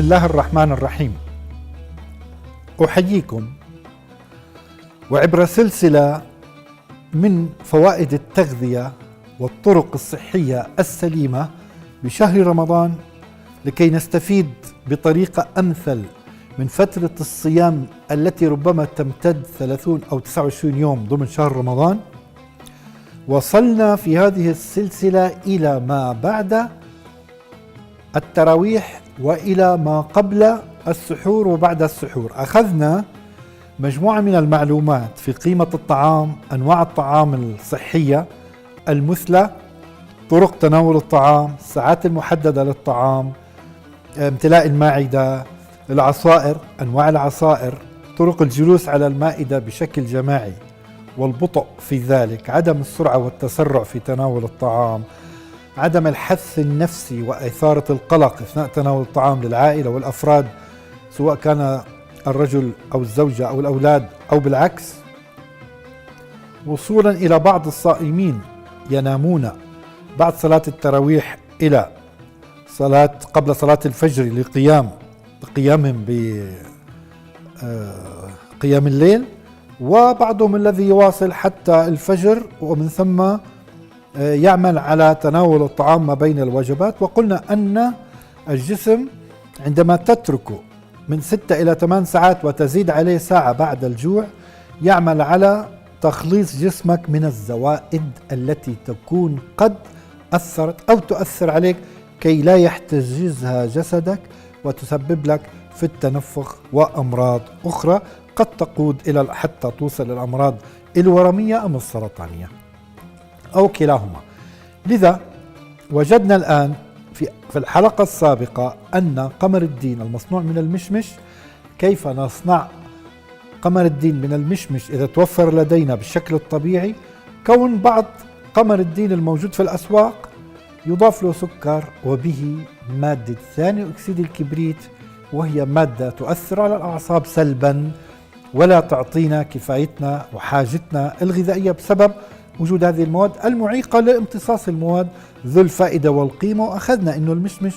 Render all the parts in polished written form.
الله الرحمن الرحيم. أحييكم وعبر سلسلة من فوائد التغذية والطرق الصحية السليمة بشهر رمضان لكي نستفيد بطريقة أمثل من فترة الصيام التي ربما تمتد 30 أو 29 يوم ضمن شهر رمضان. وصلنا في هذه السلسلة إلى ما بعد التراويح وإلى ما قبل السحور وبعد السحور. أخذنا مجموعة من المعلومات في قيمة الطعام، أنواع الطعام الصحية المثلى، طرق تناول الطعام، الساعات المحددة للطعام، امتلاء المعدة، العصائر، أنواع العصائر، طرق الجلوس على المائدة بشكل جماعي والبطء في ذلك، عدم السرعة والتسرع في تناول الطعام، عدم الحث النفسي وإثارة القلق أثناء تناول الطعام للعائلة والأفراد سواء كان الرجل أو الزوجة أو الأولاد أو بالعكس، وصولا إلى بعض الصائمين ينامون بعد صلاة التراويح إلى قبل صلاة الفجر لقيامهم بقيام الليل، وبعضهم الذي يواصل حتى الفجر ومن ثم يعمل على تناول الطعام ما بين الوجبات. وقلنا أن الجسم عندما تتركه من 6 إلى 8 ساعات وتزيد عليه ساعة بعد الجوع يعمل على تخليص جسمك من الزوائد التي تكون قد أثرت أو تؤثر عليك كي لا يحتجزها جسدك وتسبب لك في التنفخ وأمراض أخرى قد تقود إلى حتى توصل الأمراض الورمية أم السرطانية أو كلاهما. لذا وجدنا الآن في الحلقة السابقة أن قمر الدين المصنوع من المشمش، كيف نصنع قمر الدين من المشمش إذا توفر لدينا بالشكل الطبيعي، كون بعض قمر الدين الموجود في الأسواق يضاف له سكر وبه مادة ثاني أكسيد الكبريت، وهي مادة تؤثر على الأعصاب سلبا ولا تعطينا كفايتنا وحاجتنا الغذائية بسبب وجود هذه المواد المعيقة لامتصاص المواد ذو الفائدة والقيمة. وأخذنا أنه المشمش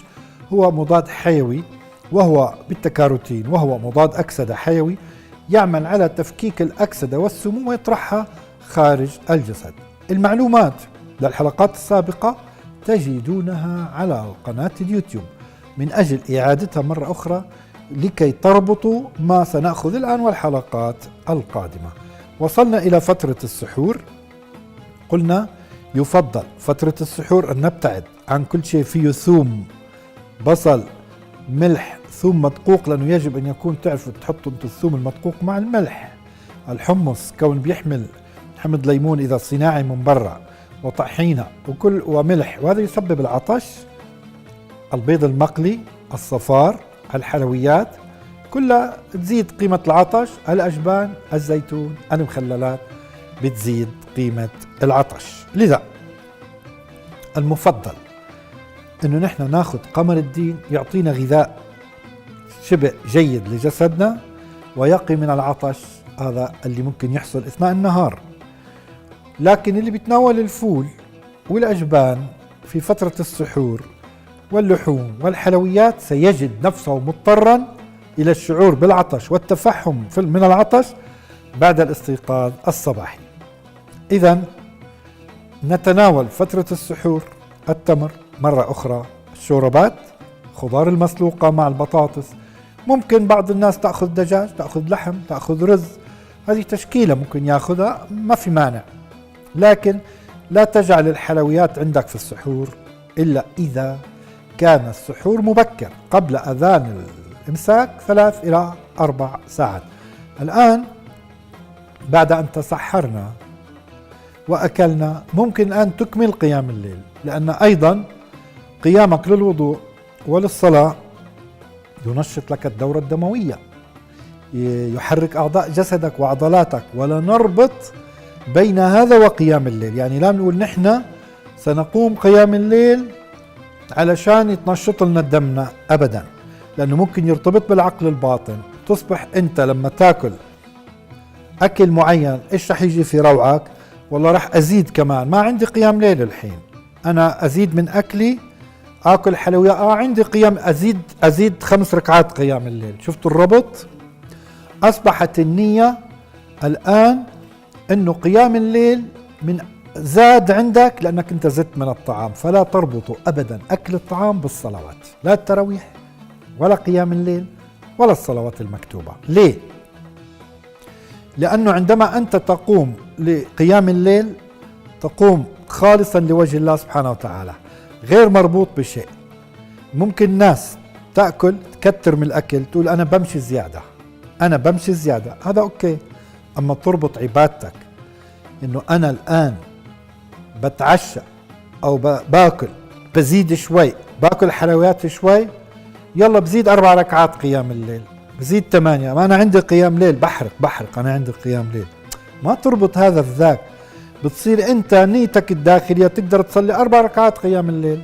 هو مضاد حيوي وهو بالتكاروتين وهو مضاد أكسدة حيوي يعمل على تفكيك الأكسدة والسموم ويطرحها خارج الجسد. المعلومات للحلقات السابقة تجدونها على قناة اليوتيوب من أجل إعادتها مرة أخرى لكي تربطوا ما سنأخذ الآن والحلقات القادمة. وصلنا إلى فترة السحور. قلنا يفضل فترة السحور أن نبتعد عن كل شيء فيه ثوم، بصل، ملح، ثوم مدقوق، لأنه يجب أن يكون تعرفوا تحطوا انتم الثوم المدقوق مع الملح. الحمص كون بيحمل حمض ليمون إذا صناعي من برا، وطحينة وملح، وهذا يسبب العطش. البيض المقلي، الصفار، الحلويات كلها تزيد قيمة العطش. الأجبان، الزيتون، المخللات بتزيد قيمة العطش. لذا المفضل انه نحن ناخذ قمر الدين يعطينا غذاء شبه جيد لجسدنا ويقي من العطش هذا اللي ممكن يحصل اثناء النهار. لكن اللي بيتناول الفول والأجبان في فترة السحور واللحوم والحلويات سيجد نفسه مضطرا إلى الشعور بالعطش والتفحم من العطش بعد الاستيقاظ الصباحي. إذن نتناول فترة السحور التمر، مرة أخرى الشوربات، خضار المسلوقة مع البطاطس، ممكن بعض الناس تأخذ دجاج، تأخذ لحم، تأخذ رز، هذه تشكيلة ممكن يأخذها ما في مانع. لكن لا تجعل الحلويات عندك في السحور إلا إذا كان السحور مبكر قبل أذان الإمساك 3 إلى 4 ساعات. الآن بعد أن تسحرنا وأكلنا ممكن أن تكمل قيام الليل، لأن أيضا قيامك للوضوء وللصلاة ينشط لك الدورة الدموية، يحرك أعضاء جسدك وعضلاتك، ولا نربط بين هذا وقيام الليل. يعني لا نقول نحن سنقوم قيام الليل علشان يتنشط لنا دمنا أبدا، لأنه ممكن يرتبط بالعقل الباطن. تصبح أنت لما تاكل أكل معين إيش رح يجي في روعك؟ والله رح أزيد كمان، ما عندي قيام ليل الحين، أنا أزيد من أكلي آكل حلويات، عندي قيام، أزيد 5 ركعات قيام الليل. شفتوا الربط؟ أصبحت النية الآن أنه قيام الليل من زاد عندك لأنك أنت زدت من الطعام، فلا تربطوا أبدا أكل الطعام بالصلوات، لا التراويح ولا قيام الليل ولا الصلوات المكتوبة. ليه؟ لأنه عندما أنت تقوم لقيام الليل تقوم خالصا لوجه الله سبحانه وتعالى، غير مربوط بشيء. ممكن ناس تأكل تكتر من الأكل تقول أنا بمشي زيادة، هذا أوكي. أما تربط عبادتك إنه أنا الآن بتعشى أو باكل، بزيد شوي، باكل حلويات شوي، يلا بزيد 4 ركعات قيام الليل، بزيد 8، ما أنا عندي قيام ليل، بحرق أنا عندي قيام ليل. ما تربط هذا بذاك. بتصير أنت نيتك الداخلية تقدر تصلي 4 ركعات قيام الليل،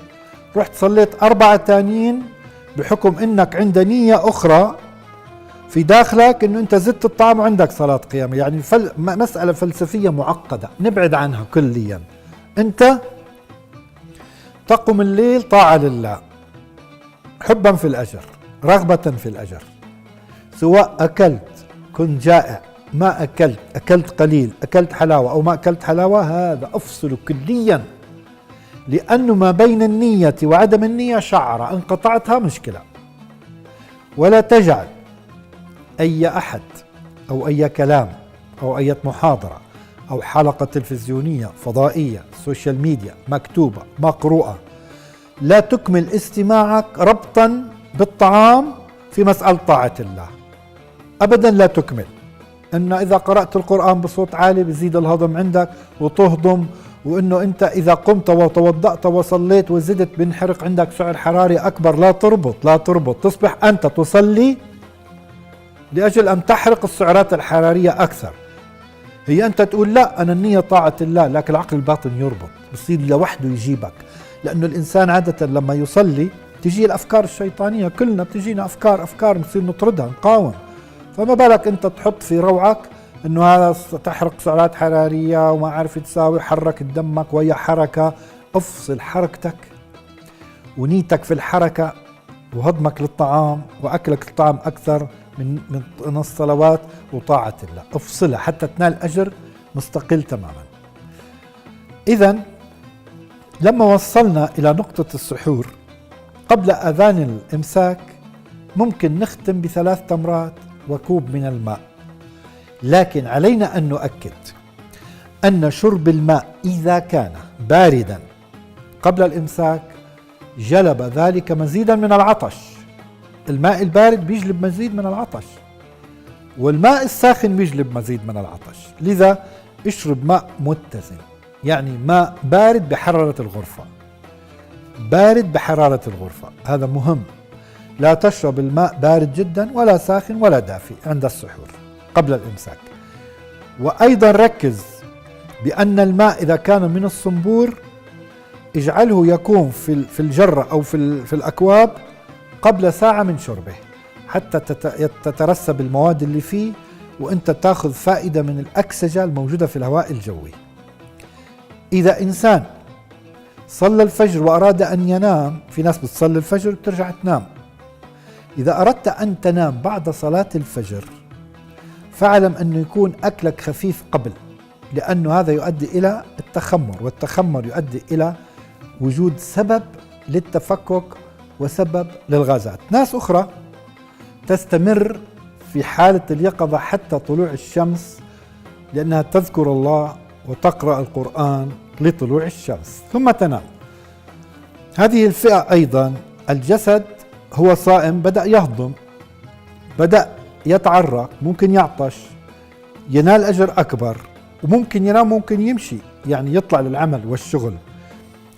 رحت صليت 4 تانيين بحكم إنك عند نية أخرى في داخلك إنه أنت زدت الطعام وعندك صلاة قيام. يعني مسألة فلسفية معقدة نبعد عنها كليا. أنت تقوم الليل طاعة لله، حبا في الأجر، رغبة في الأجر. سواء أكلت كنت جائع، ما أكلت قليل، أكلت حلاوة أو ما أكلت حلاوة، هذا أفصل كليا. لأنه ما بين النية وعدم النية شعرة، انقطعتها مشكلة. ولا تجعل أي أحد أو أي كلام أو أي محاضرة أو حلقة تلفزيونية فضائية سوشيال ميديا مكتوبة مقروءة لا تكمل استماعك ربطا بالطعام في مسألة طاعة الله، أبدا لا تكمل. إن إذا قرأت القرآن بصوت عالي بزيد الهضم عندك وتهضم، وإنه أنت إذا قمت وتوضأت وصليت وزدت بنحرق عندك سعر حراري أكبر. لا تربط. تصبح أنت تصلي لأجل أن تحرق السعرات الحرارية أكثر. هي أنت تقول لا أنا النية طاعة الله، لكن العقل الباطن يربط، بصير لوحده يجيبك. لأنه الإنسان عادة لما يصلي تجي الأفكار الشيطانية، كلنا بتجينا أفكار نصير نطردها نقاوم. فما بالك أنت تحط في روعك أنه هذا تحرق سعرات حرارية وما عارف تساوي، حرك دمك وهي حركة. افصل حركتك ونيتك في الحركة وهضمك للطعام وأكلك للطعام أكثر من الصلوات وطاعة الله. افصلها حتى تنال أجر مستقل تماما. إذن لما وصلنا إلى نقطة السحور قبل أذان الإمساك ممكن نختم ب3 تمرات وكوب من الماء، لكن علينا أن نؤكد أن شرب الماء إذا كان باردا قبل الإمساك جلب ذلك مزيدا من العطش. الماء البارد بيجلب مزيد من العطش، والماء الساخن بيجلب مزيد من العطش. لذا اشرب ماء متزن، يعني ماء بارد بحرارة الغرفة، هذا مهم. لا تشرب الماء بارد جدا ولا ساخن ولا دافئ عند السحور قبل الإمساك. وأيضا ركز بأن الماء إذا كان من الصنبور اجعله يكون في الجرة أو في الأكواب قبل ساعة من شربه حتى تترسب المواد اللي فيه، وأنت تأخذ فائدة من الأكسجة الموجودة في الهواء الجوي. إذا إنسان صلى الفجر وأراد أن ينام، في ناس بتصلي الفجر وترجع تنام، إذا أردت أن تنام بعد صلاة الفجر فاعلم أنه يكون أكلك خفيف قبل، لأنه هذا يؤدي إلى التخمر، والتخمر يؤدي إلى وجود سبب للتفكك وسبب للغازات. ناس أخرى تستمر في حالة اليقظة حتى طلوع الشمس لأنها تذكر الله وتقرأ القرآن لطلوع الشمس ثم تنام. هذه الفئة أيضا الجسد هو صائم بدأ يهضم، بدأ يتعرق، ممكن يعطش، ينال أجر أكبر، وممكن ينام، ممكن يمشي، يعني يطلع للعمل والشغل.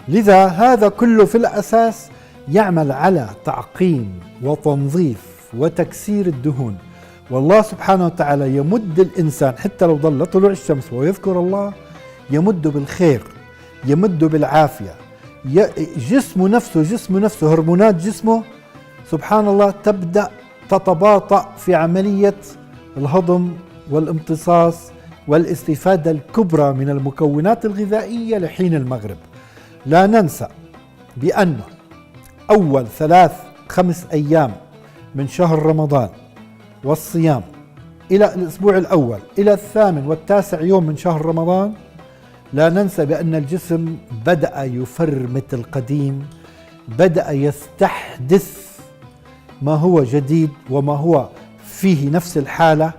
لذا هذا كله في الأساس يعمل على تعقيم وتنظيف وتكسير الدهون. والله سبحانه وتعالى يمد الإنسان حتى لو ظل طلوع الشمس ويذكر الله، يمد بالخير، يمد بالعافية. جسمه نفسه هرمونات جسمه سبحان الله تبدأ تتباطأ في عملية الهضم والامتصاص والاستفادة الكبرى من المكونات الغذائية لحين المغرب. لا ننسى بأن أول 5 أيام من شهر رمضان والصيام إلى الأسبوع الأول إلى 8 و9 يوم من شهر رمضان، لا ننسى بأن الجسم بدأ يفرمت القديم، بدأ يستحدث ما هو جديد وما هو فيه نفس الحالة،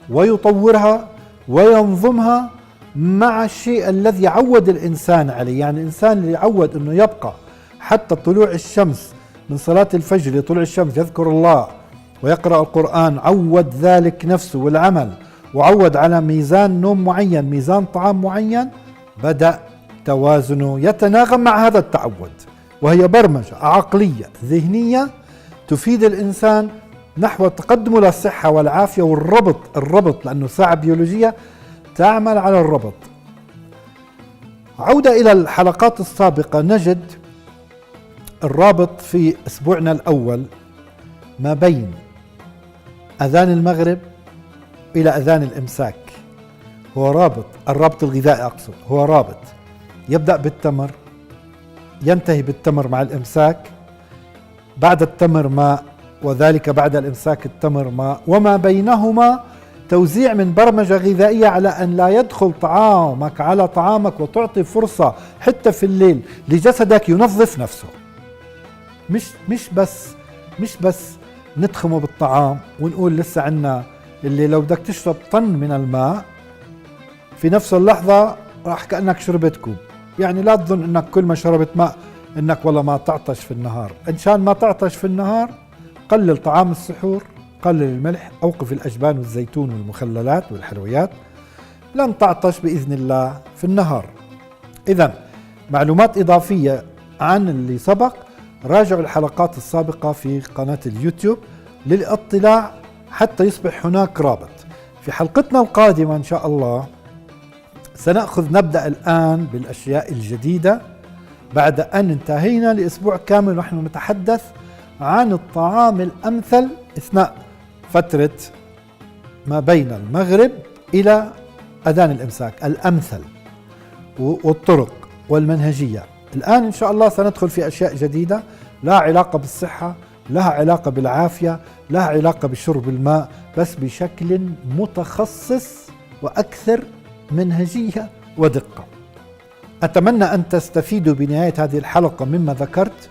ويطورها وينظمها مع الشيء الذي عود الإنسان عليه. يعني الإنسان اللي عود أنه يبقى حتى طلوع الشمس من صلاة الفجر لطلوع الشمس يذكر الله ويقرأ القرآن، عود ذلك نفسه والعمل، وعود على ميزان نوم معين، ميزان طعام معين، بدأ توازنه يتناغم مع هذا التعود. وهي برمجة عقلية ذهنية تفيد الإنسان نحو تقدمه للصحة والعافية والربط، لأنه ساعة بيولوجية تعمل على الربط. عودة إلى الحلقات السابقة، نجد الرابط في أسبوعنا الأول ما بين أذان المغرب إلى أذان الإمساك، هو رابط، الرابط الغذائي أقصد، هو رابط يبدأ بالتمر ينتهي بالتمر مع الإمساك، بعد التمر ماء، وذلك بعد الإمساك التمر ماء، وما بينهما توزيع من برمجة غذائية على أن لا يدخل طعامك على طعامك، وتعطي فرصة حتى في الليل لجسدك ينظف نفسه. مش بس ندخمه بالطعام ونقول لسه عنا اللي لو بدك تشرب طن من الماء في نفس اللحظة راح كأنك شربت كوب. يعني لا تظن انك كل ما شربت ماء انك والله ما تعطش في النهار. انشان ما تعطش في النهار قلل طعام السحور، قلل الملح، اوقف الاجبان والزيتون والمخللات والحلويات، لن تعطش باذن الله في النهار. اذا معلومات اضافية عن اللي سبق، راجعوا الحلقات السابقة في قناة اليوتيوب للاطلاع حتى يصبح هناك رابط. في حلقتنا القادمة إن شاء الله نبدأ الآن بالأشياء الجديدة بعد أن انتهينا لأسبوع كامل ونحن نتحدث عن الطعام الأمثل أثناء فترة ما بين المغرب إلى أذان الإمساك، الأمثل والطرق والمنهجية. الآن إن شاء الله سندخل في أشياء جديدة لها علاقة بالصحة، لها علاقة بالعافية، لها علاقة بشرب الماء، بس بشكل متخصص وأكثر منهجية ودقة. أتمنى أن تستفيدوا بنهاية هذه الحلقة مما ذكرت،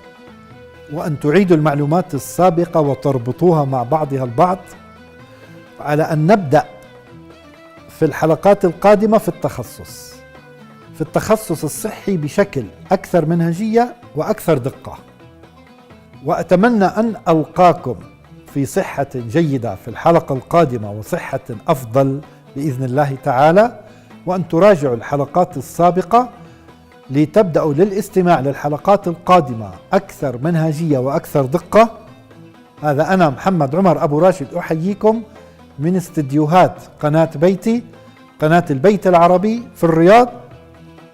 وأن تعيدوا المعلومات السابقة وتربطوها مع بعضها البعض، على أن نبدأ في الحلقات القادمة في التخصص الصحي بشكل أكثر منهجية وأكثر دقة. وأتمنى أن ألقاكم في صحة جيدة في الحلقة القادمة وصحة أفضل بإذن الله تعالى، وأن تراجعوا الحلقات السابقة لتبدأوا للاستماع للحلقات القادمة أكثر منهجية وأكثر دقة. هذا أنا محمد عمر أبو راشد أحييكم من استديوهات قناة بيتي، قناة البيت العربي في الرياض،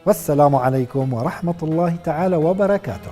والسلام عليكم ورحمة الله تعالى وبركاته.